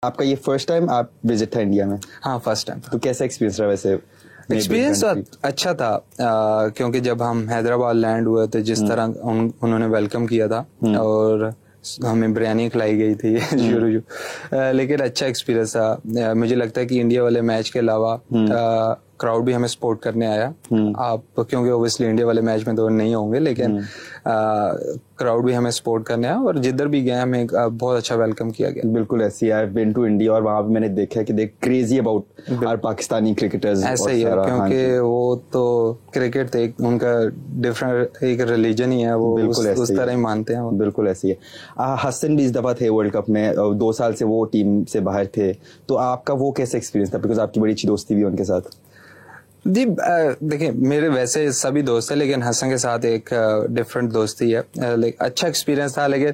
आपका ये first time आप विजिट था इंडिया में? हाँ, फर्स्ट टाइम। तो कैसा एक्सपीरियंस रहा वैसे? एक्सपीरियंस अच्छा था, क्योंकि जब हम हैदराबाद लैंड हुए तो जिस तरह उन्होंने वेलकम किया था और हमें बिरयानी खिलाई गई थी शुरू लेकिन अच्छा एक्सपीरियंस था। मुझे लगता है कि इंडिया वाले मैच के अलावा क्राउड भी हमें सपोर्ट करने आया। आप क्योंकि ओब्वियसली इंडिया वाले मैच में तो नहीं होंगे, लेकिन क्राउड भी हमें सपोर्ट करने आया और जिधर भी गए हमें बहुत अच्छा वेलकम किया गया। बिल्कुल ऐसी है। I have been to India और वहां पे मैंने देखा कि they crazy about our Pakistani cricketers. ऐसा ही है, क्योंकि वो तो क्रिकेट तो एक उनका डिफरेंट एक रिलीजन ही है, वो उस तरह ही मानते हैं। बिल्कुल ऐसी है। हसन भी इस दफा थे वर्ल्ड कप में, 2 साल से वो टीम से बाहर थे, तो आपका वो कैसा एक्सपीरियंस था? बिकॉज आपकी बड़ी अच्छी दोस्ती भी उनके साथ। जी देखिए, मेरे वैसे सभी दोस्त हैं, लेकिन हसन के साथ एक डिफरेंट दोस्ती है। अच्छा एक्सपीरियंस था, लेकिन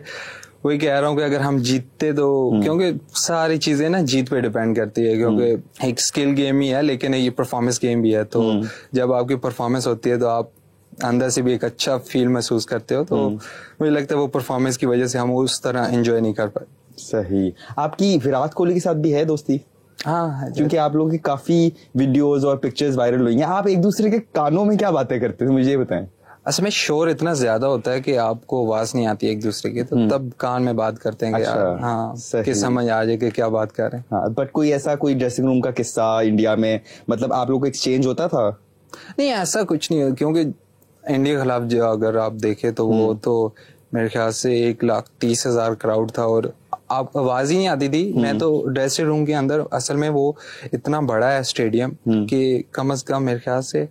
वही कह रहा हूँ कि अगर हम जीतते तो, क्योंकि सारी चीजें ना जीत पे डिपेंड करती है, क्योंकि एक स्किल गेम ही है लेकिन ये परफॉर्मेंस गेम भी है। तो जब आपकी परफॉर्मेंस होती है तो आप अंदर से भी एक अच्छा फील महसूस करते हो। तो मुझे लगता है वो परफॉर्मेंस की वजह से हम उस तरह एंजॉय नहीं कर पाए। सही। आपकी विराट कोहली के साथ भी है दोस्ती? हाँ, क्योंकि आप लोगों की काफी वीडियोस और पिक्चर्स वायरल हुई हैं। आप एक दूसरे के कानों में क्या बातें करते थे, मुझे ये बताएं। असल में शोर इतना ज्यादा होता है कि आपको आवाज नहीं आती एक दूसरे की, तो तब कान में बात करते हैं कि अच्छा, यार हाँ कि समझ आ जाए कि क्या बात कर रहे हैं। हाँ, बट कोई ऐसा कोई ड्रेसिंग रूम का किस्सा इंडिया में, मतलब आप लोगों को एक्सचेंज होता था? नहीं, ऐसा कुछ नहीं है, क्योंकि इंडिया के खिलाफ जो अगर आप देखें तो वो तो मेरे ख्याल से 1,30,000 क्राउड था और आप आवाज ही नहीं आती थी। मैं तो ड्रेसिंग रूम के अंदर, असल में वो इतना बड़ा है स्टेडियम कि कम से कम मेरे ख्याल से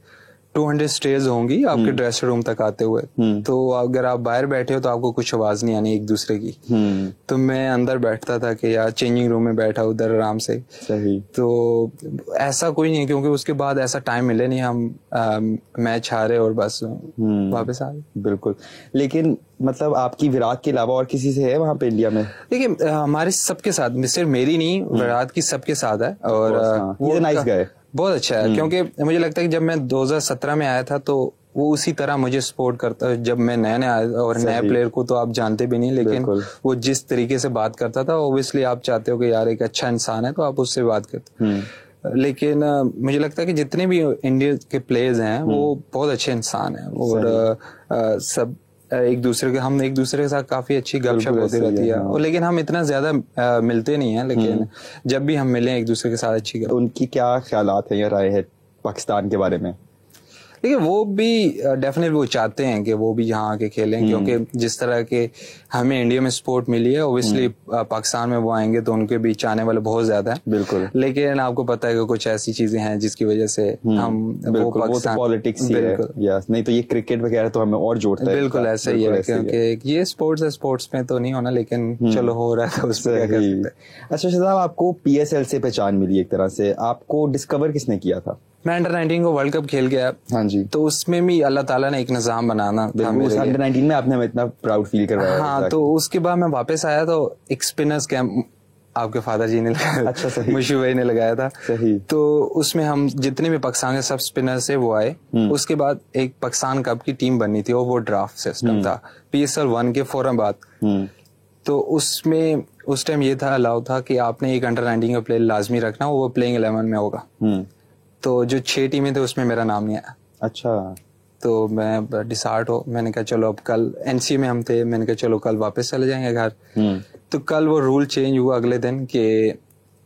200 स्टेज होंगी आपके ड्रेसिंग रूम तक आते हुए। तो अगर आप बाहर बैठे हो तो आपको कुछ आवाज नहीं आनी एक दूसरे की। तो मैं अंदर बैठता था कि यार चेंजिंग रूम में बैठा उधर आराम से। सही। तो ऐसा कोई नहीं, क्योंकि उसके बाद ऐसा टाइम मिले नहीं, हम मैच हारे और बस वापस आ गए। बिल्कुल। लेकिन मतलब आपकी विराट के अलावा और किसी से है वहां पे इंडिया में? देखिए, हमारे सबके साथ, सिर्फ मेरी नहीं, विराट की सबके साथ है। और वो नाइस गाय, बहुत अच्छा है। क्योंकि मुझे लगता है कि जब मैं 2017 में आया था तो वो उसी तरह मुझे सपोर्ट करता है। जब मैं नया आया और नए प्लेयर को तो आप जानते भी नहीं, लेकिन वो जिस तरीके से बात करता था, ओब्वियसली आप चाहते हो कि यार एक अच्छा इंसान है तो आप उससे बात करते। लेकिन मुझे लगता है कि जितने भी इंडिया के प्लेयर्स हैं वो बहुत अच्छे इंसान हैं और सब हम एक दूसरे के साथ काफी अच्छी गपशप होती रहती है। और लेकिन हम इतना ज्यादा मिलते नहीं हैं, लेकिन जब भी हम मिले एक दूसरे के साथ अच्छी तो उनकी क्या ख्यालात है या राय है पाकिस्तान के बारे में? देखिए, वो भी डेफिनेटली वो चाहते हैं कि वो भी यहाँ आके खेलें, क्योंकि जिस तरह के हमें इंडिया में सपोर्ट मिली है, ओब्वियसली पाकिस्तान में वो आएंगे तो उनके बीच आने वाले बहुत ज्यादा है। बिल्कुल। लेकिन आपको पता है कि कुछ ऐसी चीजें हैं जिसकी वजह से हम वो पाकिस्तान पॉलिटिक्स ही है, नहीं तो ये क्रिकेट वगैरह तो हमें और जोड़ता है। बिल्कुल ऐसा ही है, क्योंकि ये स्पोर्ट्स है, स्पोर्ट्स में तो नहीं होना, लेकिन चलो हो रहा है तो उसमें क्या कर सकते हैं। अच्छा साहब, आपको PSL से पहचान मिली एक तरह से, आपको डिस्कवर किसने किया था? मैं अंडर 19 को वर्ल्ड कप खेल गया। हाँ जी। तो उसमें भी अल्लाह ताला ने एक निजाम बनाना था। उस अंडर 19 में आपने इतना प्राउड फील करवाया। हाँ, तो उसके बाद मैं वापस आया तो एक स्पिनर्स कैंप आपके फादर जी ने लगाया। अच्छा, सही। मुशी भाई ने लगाया था। सही। तो उसमें हम जितने भी पाकिस्तान के सब स्पिनर्स है वो आए। उसके बाद एक पाकिस्तान कप की टीम बननी थी और वो ड्राफ्ट सिस्टम था PSL 1 के फौरन बाद। तो उसमें उस टाइम ये था, अलाउ था कि आपने एक अंडर 19 का प्लेयर लाजमी रखना, वो प्लेइंग 11 में होगा। तो जो 6 टीमें थे उसमें मेरा नाम नहीं आया। अच्छा। तो मैं डिसार्ट मैंने कहा चलो अब कल NC में हम थे, मैंने कहा चलो कल वापस चले जाएंगे घर। तो कल वो रूल चेंज हुआ अगले दिन कि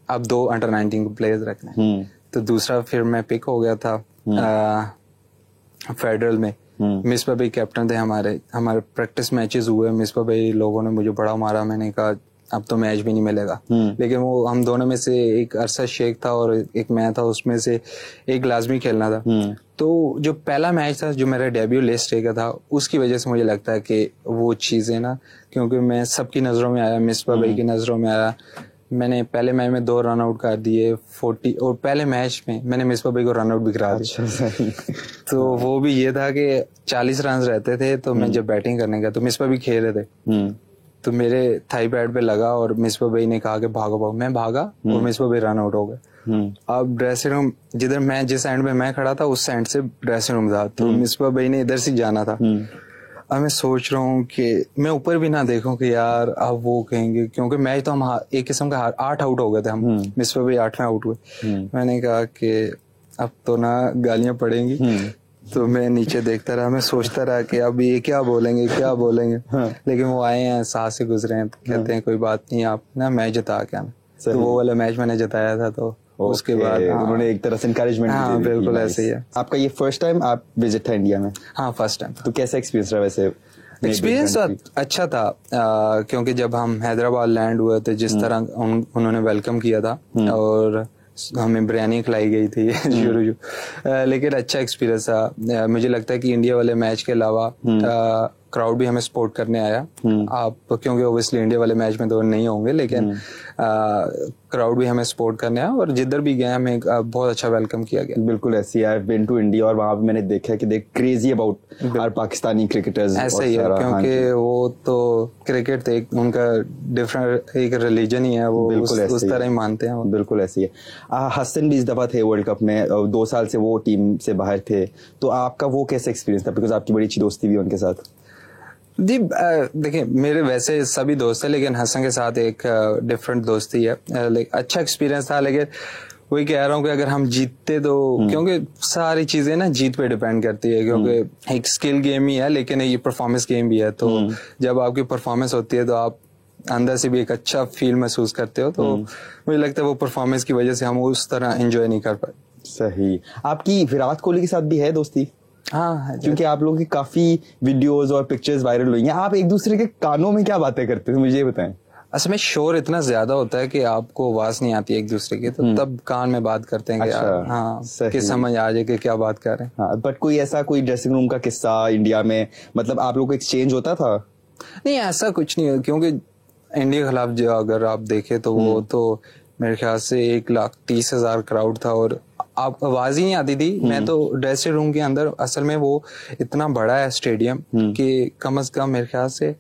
अब 2 अंडर 19 प्लेयर्स रखने। तो दूसरा फिर मैं पिक हो गया था फेडरल में। मिसबा भाई कैप्टन थे हमारे प्रैक्टिस मैचेस हुए, मिसबा भाई लोगों ने मुझे बड़ा मारा, मैंने कहा अब तो मैच भी नहीं मिलेगा। लेकिन वो हम दोनों में से एक अरशद शेख था और एक मैं था, उसमें से एक लाजमी खेलना था। तो जो पहला मैच था जो मेरा डेब्यू लिस्ट का था, उसकी वजह से मुझे लगता है कि वो चीजें ना, क्योंकि मैं सबकी नजरों में आया, मिसबा भाई की नजरों में आया। मैंने पहले मैच में 2 रन आउट कर दिए 40, और पहले मैच में मैंने मिसबा भाई को रन आउट भी करा दिया। तो वो भी ये था कि 40 रन रहते थे, तो मैं जब बैटिंग करने गया तो मिसबा भी खेल रहे थे, तो मेरे थाई पैड पे लगा और मिसबा भाई ने कहा कि भागो भागो, मैं भागा और मिसबा भाई रन आउट हो गए। अब ड्रेसिंग रूम जिधर मैं जिस एंड में मैं खड़ा था उस एंड से ड्रेसिंग रूम था, तो मिसबा भाई ने इधर से जाना था। अब मैं सोच रहा हूँ कि मैं ऊपर भी ना देखूं कि यार अब वो कहेंगे, क्योंकि मैच तो हम एक किस्म का 8 आउट हो गए थे हम, मिसबा भाई 8वें आउट हुए। मैंने कहा कि अब तो ना गालियां पड़ेंगी, तो मैं नीचे देखता रहा, मैं सोचता रहा कि अब ये क्या बोलेंगे क्या बोलेंगे। लेकिन वो आए हैं, साथ से गुजरे हैं, तो कहते हैं कोई बात नहीं, आप ना मैच जिता के आना। तो वो वाला मैच मैंने जिताया था, तो उसके बाद उन्होंने एक तरह से एनकरेजमेंट हाँ, दी। बिल्कुल ऐसे ही है। आपका ये फर्स्ट टाइम आप विजिट था इंडिया में? हाँ, फर्स्ट टाइम। तो कैसा एक्सपीरियंस रहा वैसे? एक्सपीरियंस अच्छा था, क्योंकि जब हम हैदराबाद लैंड हुए थे, जिस तरह उन्होंने वेलकम किया था और हमें बिरयानी खिलाई गई थी शुरू लेकिन अच्छा एक्सपीरियंस था। मुझे लगता है कि इंडिया वाले मैच के अलावा क्राउड भी हमें सपोर्ट करने आया। आप क्योंकि ओब्वियसली इंडिया वाले मैच में तो नहीं होंगे, लेकिन क्राउड भी हमें सपोर्ट करने आया और जिधर भी गए हमें बहुत अच्छा वेलकम किया गया। बिल्कुल ऐसे ही, I have been to India और वहां पे मैंने देखा है कि they crazy about our Pakistani cricketers. ऐसा ही है, क्योंकि वो तो क्रिकेट तो एक उनका डिफरेंट एक रिलीजन ही है, वो उस तरह ही मानते हैं। बिल्कुल ऐसे ही है। हसन भी इस दफा थे वर्ल्ड कप में, 2 साल से वो टीम से बाहर थे, तो आपका वो कैसा एक्सपीरियंस था? बिकॉज आपकी बड़ी अच्छी दोस्ती भी उनके साथ। जी देखिए, मेरे वैसे सभी दोस्त हैं, लेकिन हसन के साथ एक डिफरेंट दोस्ती है। अच्छा एक्सपीरियंस था, लेकिन वही कह रहा हूँ कि अगर हम जीतते तो, क्योंकि सारी चीजें ना जीत पे डिपेंड करती है, क्योंकि एक स्किल गेम ही है, लेकिन ये परफॉर्मेंस गेम भी है। तो जब आपकी परफॉर्मेंस होती है तो आप अंदर से भी एक अच्छा फील महसूस करते हो। तो मुझे लगता है वो परफॉर्मेंस की वजह से हम उस तरह एंजॉय नहीं कर पाए। सही। आपकी विराट कोहली के साथ भी है दोस्ती? हाँ, क्योंकि आप लोगों की काफी वीडियोस और पिक्चर्स वायरल हुई हैं। आप एक दूसरे के कानों में क्या बातें करते हैं, मुझे ये बताएं। असल में शोर इतना ज्यादा होता है कि आपको आवाज नहीं आती एक दूसरे की, तो तब कान में बात करते हैं कि हाँ, कि समझ आ जाए कि क्या बात कर रहे हैं। हाँ, बट कोई ऐसा कोई ड्रेसिंग रूम का किस्सा इंडिया में, मतलब आप लोग को एक्सचेंज होता था? नहीं, ऐसा कुछ नहीं है, क्योंकि इंडिया के खिलाफ जो अगर आप देखे तो वो तो मेरे ख्याल से 1,30,000 क्राउड था और आप आवाज ही नहीं आती थी। मैं तो ड्रेसिंग रूम के अंदर, असल में वो इतना बड़ा है स्टेडियम कि कम से कम मेरे ख्याल से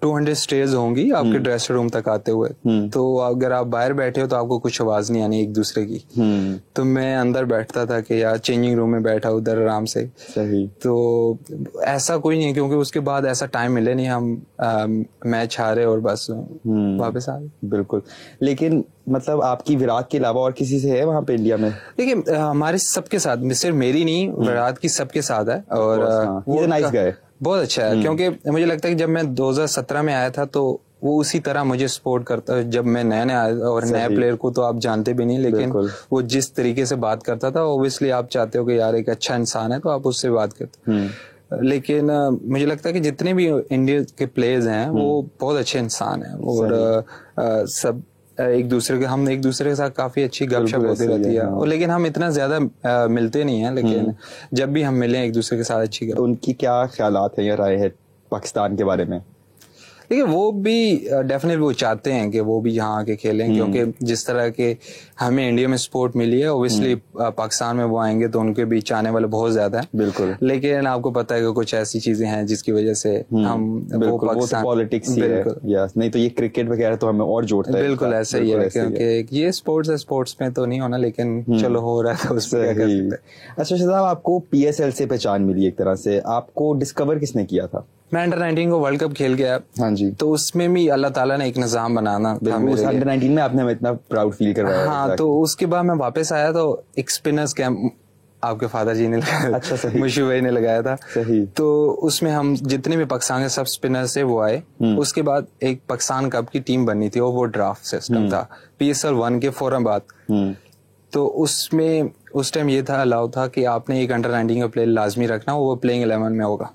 200 स्टेज होंगी आपके ड्रेसिंग रूम तक आते हुए। तो अगर आप बाहर बैठे हो तो आपको कुछ आवाज नहीं आनी एक दूसरे की। तो मैं अंदर बैठता था कि यार चेंजिंग रूम में बैठा उधर आराम से। सही। तो ऐसा कोई नहीं है, क्योंकि उसके बाद ऐसा टाइम मिले नहीं, हम मैच हारे और बस वापस आ गए। बिल्कुल। लेकिन मतलब आपकी विराट के अलावा और किसी से है वहां पे इंडिया में? देखिए, हमारे सबके साथ, सिर्फ मेरी नहीं, विराट की सबके साथ है। और वो नाइस गाय, बहुत अच्छा है, क्योंकि मुझे लगता है कि जब मैं 2017 में आया था तो वो उसी तरह मुझे सपोर्ट करता। जब मैं नया आया और नए प्लेयर को तो आप जानते भी नहीं, लेकिन वो जिस तरीके से बात करता था, ओब्वियसली आप चाहते हो कि यार एक अच्छा इंसान है तो आप उससे बात करते। लेकिन मुझे लगता है कि जितने भी इंडिया के प्लेयर्स हैं वो बहुत अच्छे इंसान हैं और सब हम एक दूसरे के साथ काफी अच्छी गपशप होती रहती है। और लेकिन हम इतना ज्यादा मिलते नहीं हैं, लेकिन जब भी हम मिले एक दूसरे के साथ अच्छी तो उनकी क्या ख्यालात है या राय है पाकिस्तान के बारे में? देखिए, वो भी डेफिनेटली वो चाहते हैं कि वो भी यहाँ आके खेलें, क्योंकि जिस तरह के हमें इंडिया में सपोर्ट मिली है, ओब्वियसली पाकिस्तान में वो आएंगे तो उनके बीच आने वाले बहुत ज्यादा है। बिल्कुल। लेकिन आपको पता है कि कुछ ऐसी चीजें हैं जिसकी वजह से हम वो तो पॉलिटिक्स ही है, नहीं तो ये क्रिकेट वगैरह तो हमें और जोड़ता है। बिल्कुल ऐसा ही है, क्योंकि ये स्पोर्ट्स है, स्पोर्ट्स में तो नहीं होना, लेकिन चलो हो रहा है उस पर क्या कर सकते हैं। अच्छा साहब, आपको PSL से पहचान मिली एक तरह से, आपको डिस्कवर किसने किया था? मैं अंडर 19 को वर्ल्ड कप खेल गया। हाँ जी। तो उसमें भी अल्लाह ताला ने एक निजाम बनाना था मेरे लिए। अंडर 19 में आपने इतना प्राउड फील करवाया। हाँ, तो उसके बाद मैं वापस आया तो एक स्पिनर्स कैंप आपके फादर जी ने लगाया। अच्छा, सही। मुशी भाई ने लगाया था। सही। तो उसमें हम जितने भी पाकिस्तान के सब स्पिनर्स थे वो आए। उसके बाद एक पाकिस्तान कप की टीम बननी थी और वो ड्राफ्ट सिस्टम था PSL 1 के फौरन बाद। तो उसमें उस टाइम ये था, अलाउ था कि आपने एक अंडर 19 का प्लेयर लाजमी रखना, वो प्लेइंग 11 में होगा।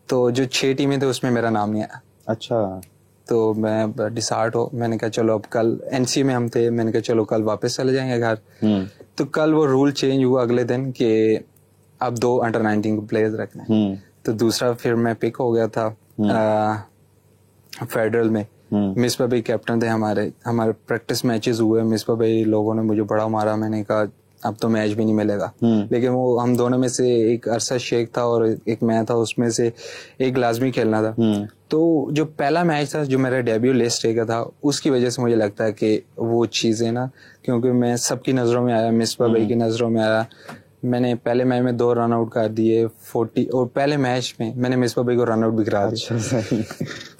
तो जो 6 टीमें थे उसमें मेरा नाम नहीं आया। अच्छा। तो मैं डिसार्ट मैंने कहा चलो अब कल NC में हम थे, मैंने कहा चलो कल वापस चले जाएंगे घर। तो कल वो रूल चेंज हुआ अगले दिन कि अब 2 अंडर 19 को प्लेयर्स रखने। तो दूसरा फिर मैं पिक हो गया था फेडरल में। मिसबा भाई कैप्टन थे हमारे प्रैक्टिस मैचेस हुए, मिसबा भाई लोगों ने मुझे बड़ा मारा, मैंने कहा अब तो मैच भी नहीं मिलेगा। लेकिन वो हम दोनों में से एक अरशद शेख था और एक मैं था, उसमें से एक लाजमी खेलना था। तो जो पहला मैच था जो मेरा डेब्यू लिस्ट का था, उसकी वजह से मुझे लगता है कि वो चीजें ना, क्योंकि मैं सबकी नजरों में आया, मिसबा भाई की नजरों में आया, मैंने पहले मैच में 2 रन आउट कर दिए 40, और पहले मैच में मैंने मिसबा भाई को रन आउट भी करा दिया। अच्छा सही।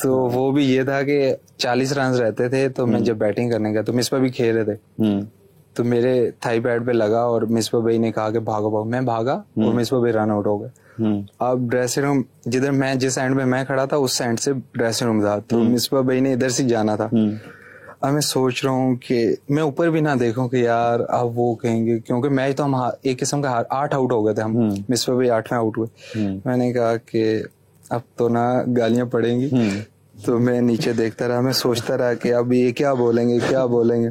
तो वो भी ये था कि 40 रन रहते थे, तो मैं जब बैटिंग करने गया तो मिसबा भी खेल रहे थे, तो मेरे थाई पैड पे लगा और मिसबा भाई ने कहा कि भागो भागो, मैं भागा और मिसबा भाई रन आउट हो गए। अब ड्रेसिंग रूम जिधर मैं जिस एंड में मैं खड़ा था उस साइड से ड्रेसिंग रूम था, तो मिसबा भाई ने इधर से जाना था। अब मैं सोच रहा हूँ कि मैं ऊपर भी ना देखूं कि यार अब वो कहेंगे, क्योंकि मैच तो हम एक किस्म का 8 आउट हो गए थे हम, मिसबा भाई 8वें आउट हुए। मैंने कहा कि अब तो ना गालियां पड़ेंगी, तो मैं नीचे देखता रहा, मैं सोचता रहा कि अब ये क्या बोलेंगे क्या बोलेंगे।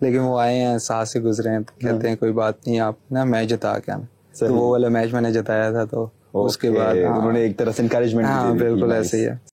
लेकिन वो आए हैं, साथ से गुजरे हैं, तो कहते हैं कोई बात नहीं, आप ना मैच जिता के आना। तो वो वाला मैच मैंने जिताया था, तो उसके बाद उन्होंने एक तरह से एनकरेजमेंट हाँ बिल्कुल ऐसे ही है।